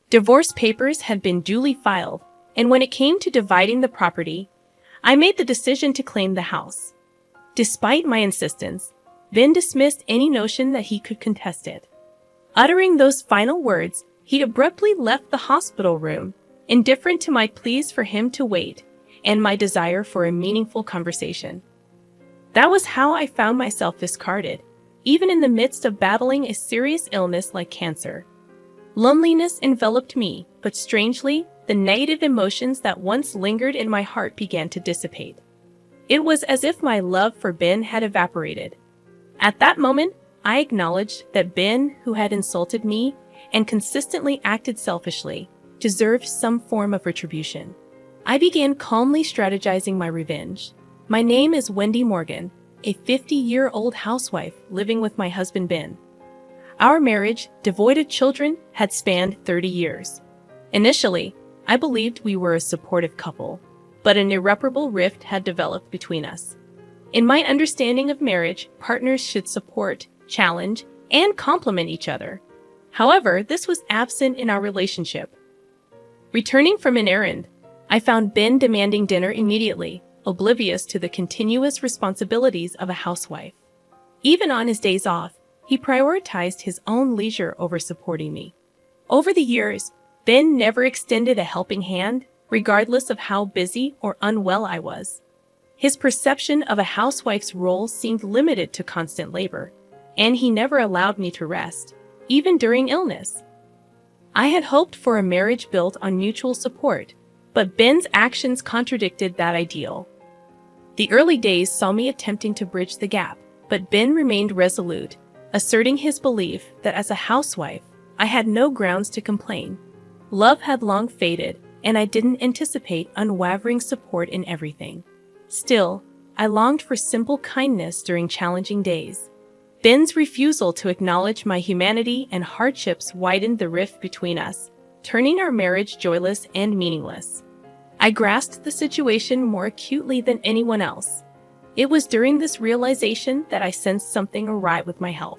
Divorce papers had been duly filed, and when it came to dividing the property, I made the decision to claim the house. Despite my insistence, Ben dismissed any notion that he could contest it. Uttering those final words, he abruptly left the hospital room, indifferent to my pleas for him to wait and my desire for a meaningful conversation. That was how I found myself discarded, even in the midst of battling a serious illness like cancer. Loneliness enveloped me, but strangely, the negative emotions that once lingered in my heart began to dissipate. It was as if my love for Ben had evaporated. At that moment, I acknowledged that Ben, who had insulted me and consistently acted selfishly, deserved some form of retribution. I began calmly strategizing my revenge. My name is Wendy Morgan, a 50-year-old housewife living with my husband Ben. Our marriage, devoid of children, had spanned 30 years. Initially, I believed we were a supportive couple, but an irreparable rift had developed between us. In my understanding of marriage, partners should support, challenge, and complement each other. However, this was absent in our relationship. Returning from an errand, I found Ben demanding dinner immediately, oblivious to the continuous responsibilities of a housewife. Even on his days off, he prioritized his own leisure over supporting me. Over the years, Ben never extended a helping hand, regardless of how busy or unwell I was. His perception of a housewife's role seemed limited to constant labor, and he never allowed me to rest, even during illness. I had hoped for a marriage built on mutual support, but Ben's actions contradicted that ideal. The early days saw me attempting to bridge the gap, but Ben remained resolute, asserting his belief that as a housewife, I had no grounds to complain. Love had long faded, and I didn't anticipate unwavering support in everything. Still, I longed for simple kindness during challenging days. Ben's refusal to acknowledge my humanity and hardships widened the rift between us, turning our marriage joyless and meaningless. I grasped the situation more acutely than anyone else. It was during this realization that I sensed something awry with my health.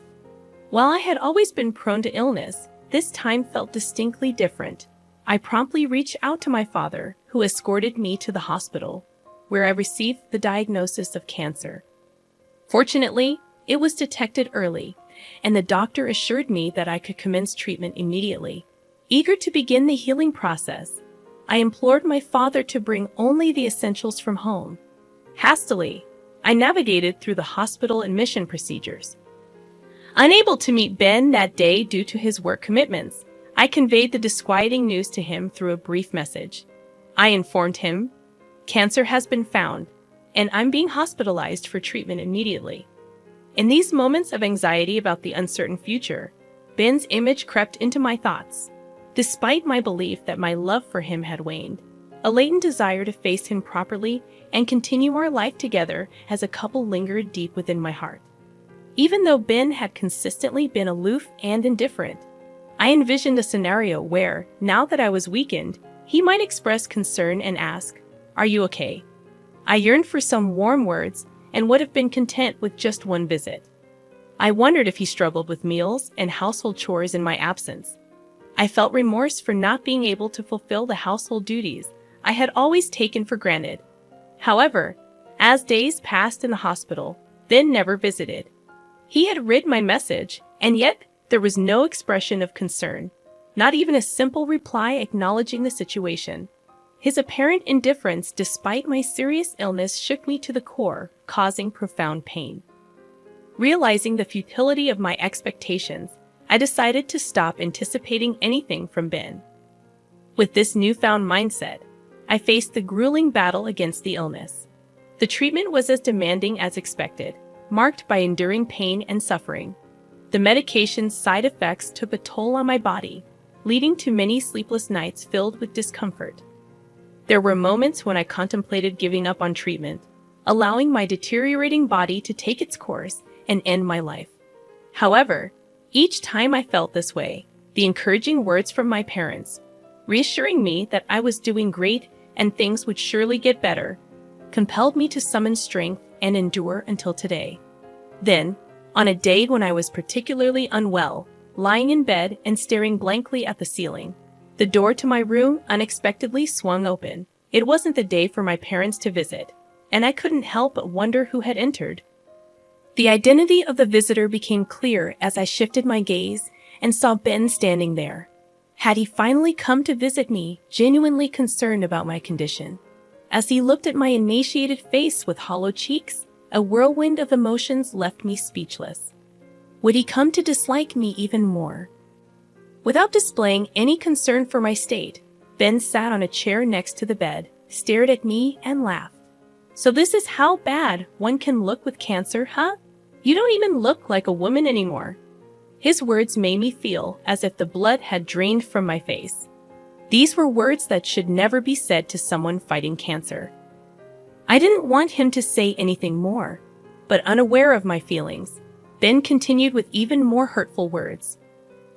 While I had always been prone to illness, this time felt distinctly different. I promptly reached out to my father, who escorted me to the hospital, where I received the diagnosis of cancer. Fortunately, it was detected early, and the doctor assured me that I could commence treatment immediately. Eager to begin the healing process, I implored my father to bring only the essentials from home. Hastily, I navigated through the hospital admission procedures. Unable to meet Ben that day due to his work commitments, I conveyed the disquieting news to him through a brief message. I informed him, "Cancer has been found, and I'm being hospitalized for treatment immediately." In these moments of anxiety about the uncertain future, Ben's image crept into my thoughts. Despite my belief that my love for him had waned, a latent desire to face him properly and continue our life together as a couple lingered deep within my heart. Even though Ben had consistently been aloof and indifferent, I envisioned a scenario where, now that I was weakened, he might express concern and ask, "Are you okay?" I yearned for some warm words and would have been content with just one visit. I wondered if he struggled with meals and household chores in my absence. I felt remorse for not being able to fulfill the household duties I had always taken for granted. However, as days passed in the hospital, Ben never visited. He had read my message, and yet there was no expression of concern, not even a simple reply acknowledging the situation. His apparent indifference despite my serious illness shook me to the core, causing profound pain. Realizing the futility of my expectations, I decided to stop anticipating anything from Ben. With this newfound mindset, I faced the grueling battle against the illness. The treatment was as demanding as expected, marked by enduring pain and suffering. The medication's side effects took a toll on my body, leading to many sleepless nights filled with discomfort. There were moments when I contemplated giving up on treatment, allowing my deteriorating body to take its course and end my life. However, each time I felt this way, the encouraging words from my parents, reassuring me that I was doing great and things would surely get better, compelled me to summon strength and endure until today. Then, on a day when I was particularly unwell, lying in bed and staring blankly at the ceiling, The door to my room unexpectedly swung open. It wasn't the day for my parents to visit, and I couldn't help but wonder who had entered. The identity of the visitor became clear as I shifted my gaze and saw Ben standing there. Had he finally come to visit me, genuinely concerned about my condition? As he looked at my emaciated face with hollow cheeks, a whirlwind of emotions left me speechless. Would he come to dislike me even more? Without displaying any concern for my state, Ben sat on a chair next to the bed, stared at me, and laughed. So this is how bad one can look with cancer, huh? You don't even look like a woman anymore. His words made me feel as if the blood had drained from my face. These were words that should never be said to someone fighting cancer. I didn't want him to say anything more, but unaware of my feelings, Ben continued with even more hurtful words.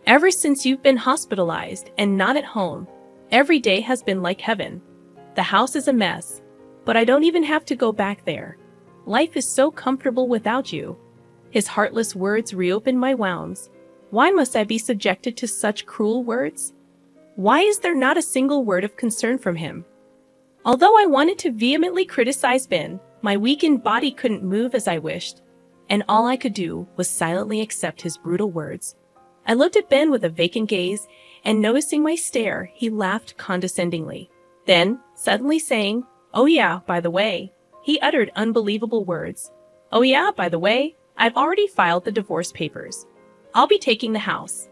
Ever since you've been hospitalized and not at home, every day has been like heaven. The house is a mess, but I don't even have to go back there. Life is so comfortable without you. His heartless words reopened my wounds. Why must I be subjected to such cruel words? Why is there not a single word of concern from him? Although I wanted to vehemently criticize Ben, my weakened body couldn't move as I wished, and all I could do was silently accept his brutal words. I looked at Ben with a vacant gaze, and noticing my stare, he laughed condescendingly. Then, suddenly saying, "Oh yeah, by the way," he uttered unbelievable words. "Oh yeah, by the way, I've already filed the divorce papers. I'll be taking the house.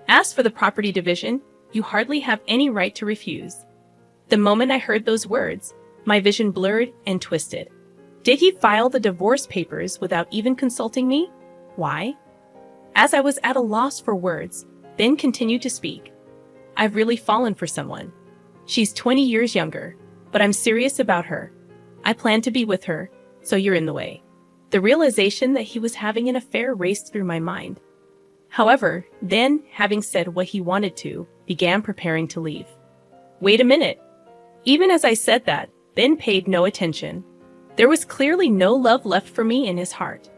As for the property division, you hardly have any right to refuse." The moment I heard those words, my vision blurred and twisted. Did he file the divorce papers without even consulting me? Why? As I was at a loss for words, Ben continued to speak. "I've really fallen for someone. She's 20 years younger, but I'm serious about her. I plan to be with her, so you're in the way." The realization that he was having an affair raced through my mind. However, then, having said what he wanted to, began preparing to leave. Wait a minute. Even as I said that, Ben paid no attention. There was clearly no love left for me in his heart.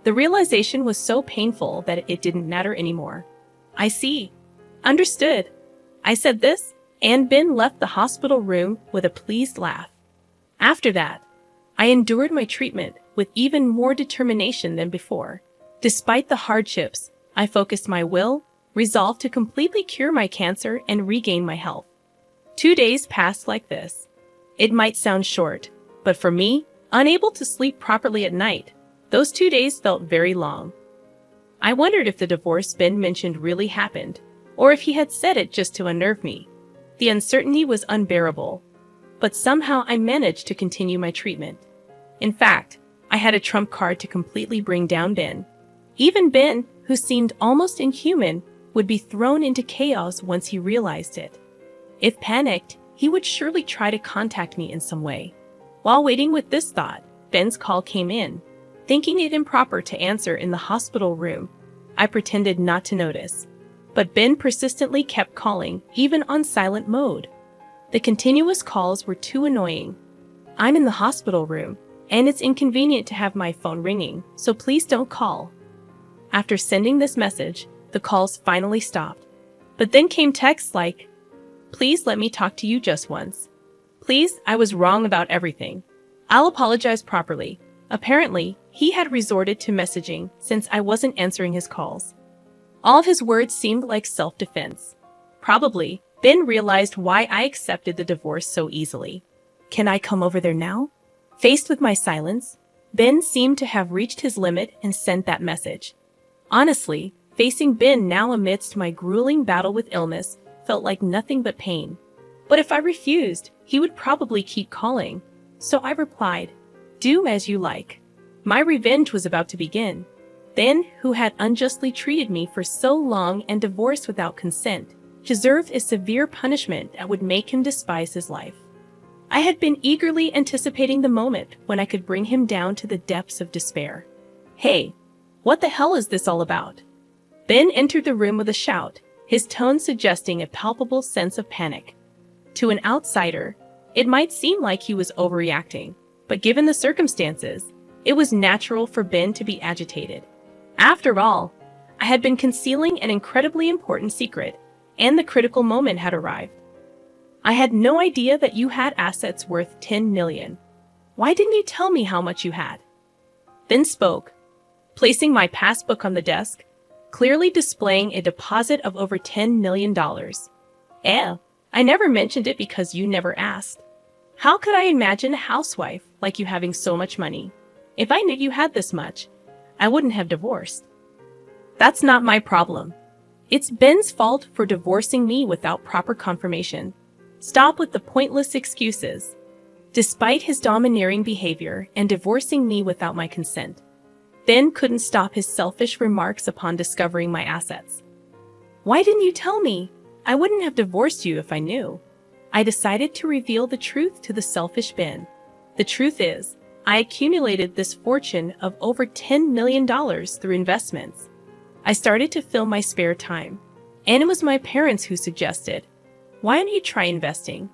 The realization was so painful that it didn't matter anymore. "I see. Understood." I said this, and Ben left the hospital room with a pleased laugh. After that, I endured my treatment with even more determination than before. Despite the hardships, I focused my will, resolved to completely cure my cancer and regain my health. 2 days passed like this. It might sound short, but for me, unable to sleep properly at night, those 2 days felt very long. I wondered if the divorce Ben mentioned really happened, or if he had said it just to unnerve me. The uncertainty was unbearable, but somehow I managed to continue my treatment. In fact, I had a trump card to completely bring down Ben. Even Ben, who seemed almost inhuman, would be thrown into chaos once he realized it. If panicked, he would surely try to contact me in some way. While waiting with this thought, Ben's call came in. Thinking it improper to answer in the hospital room, I pretended not to notice. But Ben persistently kept calling, even on silent mode. The continuous calls were too annoying. "I'm in the hospital room, and it's inconvenient to have my phone ringing, so please don't call." After sending this message, the calls finally stopped. But then came texts like, "Please let me talk to you just once. Please, I was wrong about everything. I'll apologize properly." Apparently, he had resorted to messaging since I wasn't answering his calls. All of his words seemed like self-defense. Probably, Ben realized why I accepted the divorce so easily. "Can I come over there now?" Faced with my silence, Ben seemed to have reached his limit and sent that message. Honestly, facing Ben now amidst my grueling battle with illness felt like nothing but pain. But if I refused, he would probably keep calling. So I replied, "Do as you like." My revenge was about to begin. Ben, who had unjustly treated me for so long and divorced without consent, deserved a severe punishment that would make him despise his life. I had been eagerly anticipating the moment when I could bring him down to the depths of despair. "Hey, what the hell is this all about?" Ben entered the room with a shout, his tone suggesting a palpable sense of panic. To an outsider, it might seem like he was overreacting, but given the circumstances, it was natural for Ben to be agitated. After all, I had been concealing an incredibly important secret, and the critical moment had arrived. I had no idea that you had assets worth 10 million. Why didn't you tell me how much you had? Ben spoke, placing my passbook on the desk, clearly displaying a deposit of over $10 million. I never mentioned it because you never asked. How could I imagine a housewife like you having so much money? If I knew you had this much, I wouldn't have divorced. That's not my problem. It's Ben's fault for divorcing me without proper confirmation. Stop with the pointless excuses. Despite his domineering behavior and divorcing me without my consent, Ben couldn't stop his selfish remarks upon discovering my assets. Why didn't you tell me? I wouldn't have divorced you if I knew. I decided to reveal the truth to the selfish Ben. The truth is, I accumulated this fortune of over $10 million through investments. I started to fill my spare time, and it was my parents who suggested, "Why don't you try investing?"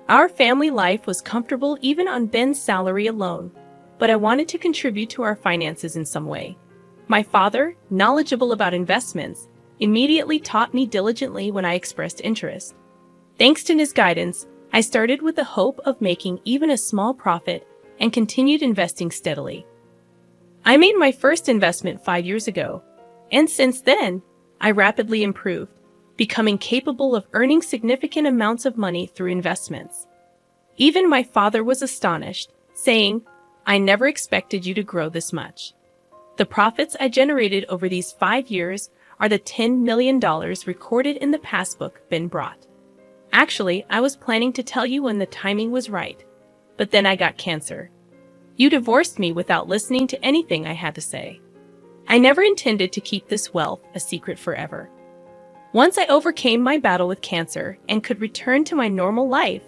Our family life was comfortable even on Ben's salary alone, but I wanted to contribute to our finances in some way. My father, knowledgeable about investments, immediately taught me diligently when I expressed interest. Thanks to his guidance, I started with the hope of making even a small profit and continued investing steadily. I made my first investment 5 years ago, and since then, I rapidly improved, becoming capable of earning significant amounts of money through investments. Even my father was astonished, saying, "I never expected you to grow this much." The profits I generated over these 5 years are the $10 million recorded in the passbook Ben brought. Actually, I was planning to tell you when the timing was right, but then I got cancer. You divorced me without listening to anything I had to say. I never intended to keep this wealth a secret forever. Once I overcame my battle with cancer and could return to my normal life,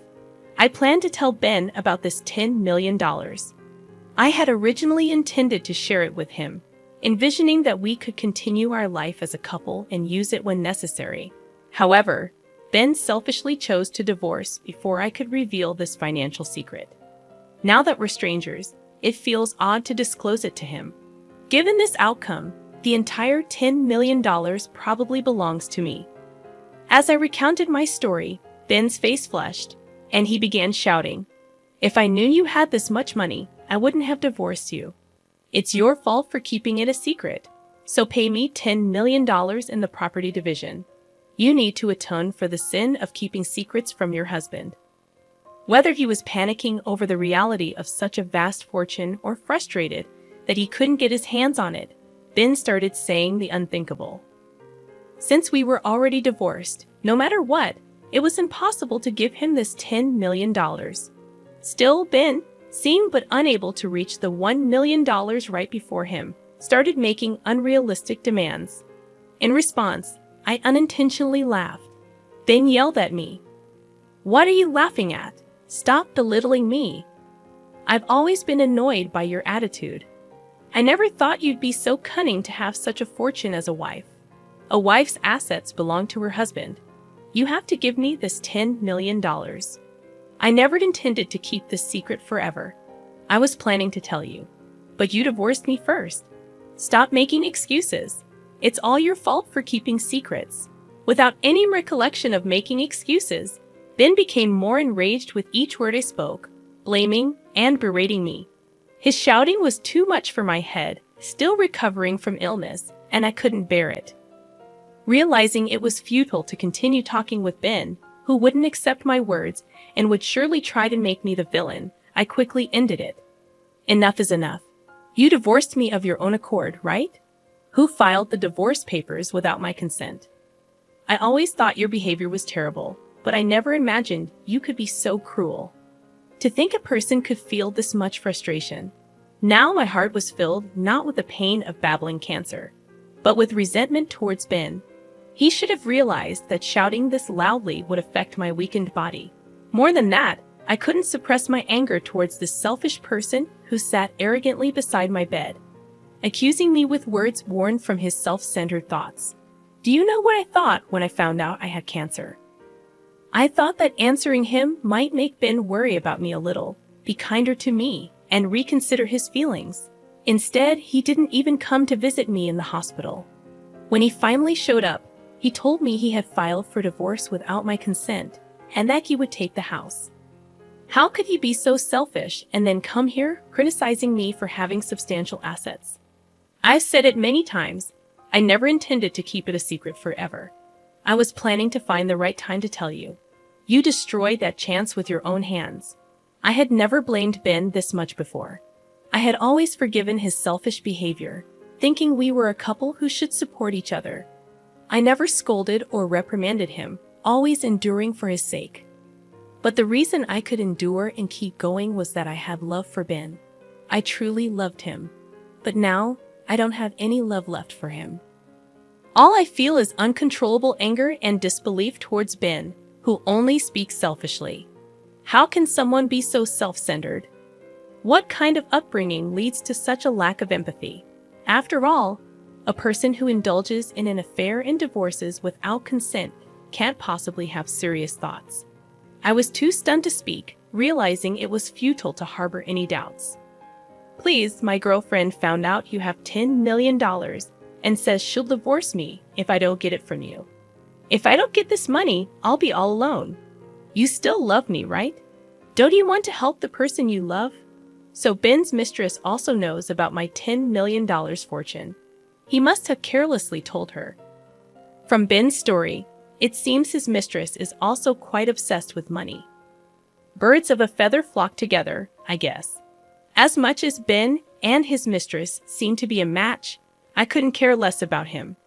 I planned to tell Ben about this $10 million. I had originally intended to share it with him, envisioning that we could continue our life as a couple and use it when necessary. However, Ben selfishly chose to divorce before I could reveal this financial secret. Now that we're strangers, it feels odd to disclose it to him. Given this outcome, the entire $10 million probably belongs to me. As I recounted my story, Ben's face flushed, and he began shouting, "If I knew you had this much money, I wouldn't have divorced you. It's your fault for keeping it a secret, so pay me $10 million in the property division. You need to atone for the sin of keeping secrets from your husband." Whether he was panicking over the reality of such a vast fortune or frustrated that he couldn't get his hands on it, Ben started saying the unthinkable. Since we were already divorced, no matter what, it was impossible to give him this $10 million. Still, Ben, seeing but unable to reach the $1 million right before him, started making unrealistic demands. In response, I unintentionally laughed. Ben yelled at me, "What are you laughing at? Stop belittling me. I've always been annoyed by your attitude. I never thought you'd be so cunning to have such a fortune as a wife. A wife's assets belong to her husband. You have to give me this $10 million. I never intended to keep this secret forever. I was planning to tell you, but you divorced me first. Stop making excuses. It's all your fault for keeping secrets." Without any recollection of making excuses, Ben became more enraged with each word I spoke, blaming and berating me. His shouting was too much for my head, still recovering from illness, and I couldn't bear it. Realizing it was futile to continue talking with Ben, who wouldn't accept my words and would surely try to make me the villain, I quickly ended it. "Enough is enough. You divorced me of your own accord, right? Who filed the divorce papers without my consent? I always thought your behavior was terrible, but I never imagined you could be so cruel. To think a person could feel this much frustration. Now my heart was filled not with the pain of battling cancer, but with resentment towards Ben. He should have realized that shouting this loudly would affect my weakened body. More than that, I couldn't suppress my anger towards this selfish person who sat arrogantly beside my bed, accusing me with words born from his self-centered thoughts. Do you know what I thought when I found out I had cancer? I thought that answering him might make Ben worry about me a little, be kinder to me, and reconsider his feelings. Instead, he didn't even come to visit me in the hospital. When he finally showed up, He told me he had filed for divorce without my consent and that he would take the house. How could he be so selfish and then come here criticizing me for having substantial assets? I've said it many times, I never intended to keep it a secret forever. I was planning to find the right time to tell you. You destroyed that chance with your own hands. I had never blamed Ben this much before. I had always forgiven his selfish behavior, thinking we were a couple who should support each other. I never scolded or reprimanded him, always enduring for his sake. But the reason I could endure and keep going was that I had love for Ben. I truly loved him. But now, I don't have any love left for him. All I feel is uncontrollable anger and disbelief towards Ben, who only speaks selfishly. How can someone be so self-centered? What kind of upbringing leads to such a lack of empathy? After all, a person who indulges in an affair and divorces without consent can't possibly have serious thoughts. I was too stunned to speak, realizing it was futile to harbor any doubts. Please, my girlfriend found out you have $10 million and says she'll divorce me if I don't get it from you. If I don't get this money, I'll be all alone. You still love me, right? Don't you want to help the person you love? So Ben's mistress also knows about my $10 million fortune. He must have carelessly told her. From Ben's story, it seems his mistress is also quite obsessed with money. Birds of a feather flock together, I guess. As much as Ben and his mistress seem to be a match, I couldn't care less about him.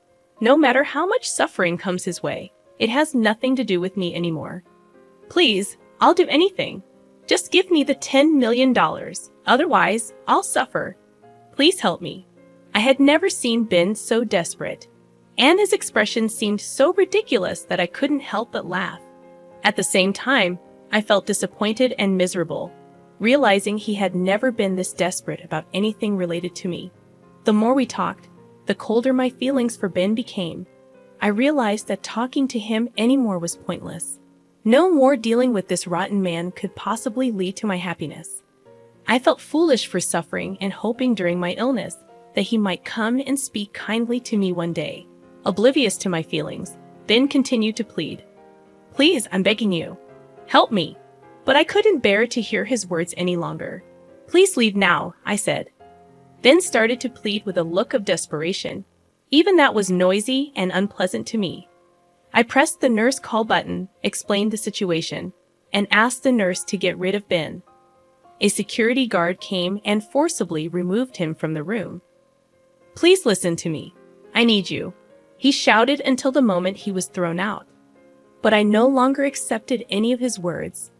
No matter how much suffering comes his way, it has nothing to do with me anymore. Please, I'll do anything. Just give me the $10 million. Otherwise, I'll suffer. Please help me. I had never seen Ben so desperate, and his expression seemed so ridiculous that I couldn't help but laugh. At the same time, I felt disappointed and miserable, realizing he had never been this desperate about anything related to me. The more we talked, the colder my feelings for Ben became. I realized that talking to him anymore was pointless. No more dealing with this rotten man could possibly lead to my happiness. I felt foolish for suffering and hoping during my illness that he might come and speak kindly to me one day. Oblivious to my feelings, Ben continued to plead. Please, I'm begging you. Help me. But I couldn't bear to hear his words any longer. Please leave now, I said. Ben started to plead with a look of desperation. Even that was noisy and unpleasant to me. I pressed the nurse call button, explained the situation, and asked the nurse to get rid of Ben. A security guard came and forcibly removed him from the room. Please listen to me. I need you. He shouted until the moment he was thrown out. But I no longer accepted any of his words.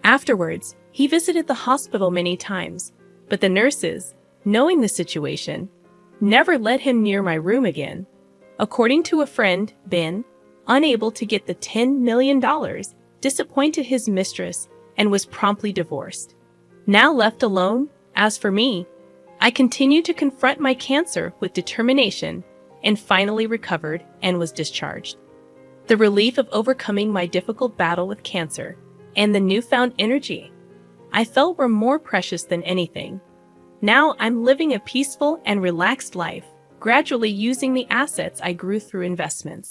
Afterwards, he visited the hospital many times, but the nurses, knowing the situation, never let him near my room again. According to a friend, Ben, unable to get the $10 million, disappointed his mistress and was promptly divorced. Now left alone, as for me, I continued to confront my cancer with determination and finally recovered and was discharged. The relief of overcoming my difficult battle with cancer and the newfound energy I felt were more precious than anything. Now I'm living a peaceful and relaxed life, gradually using the assets I grew through investments.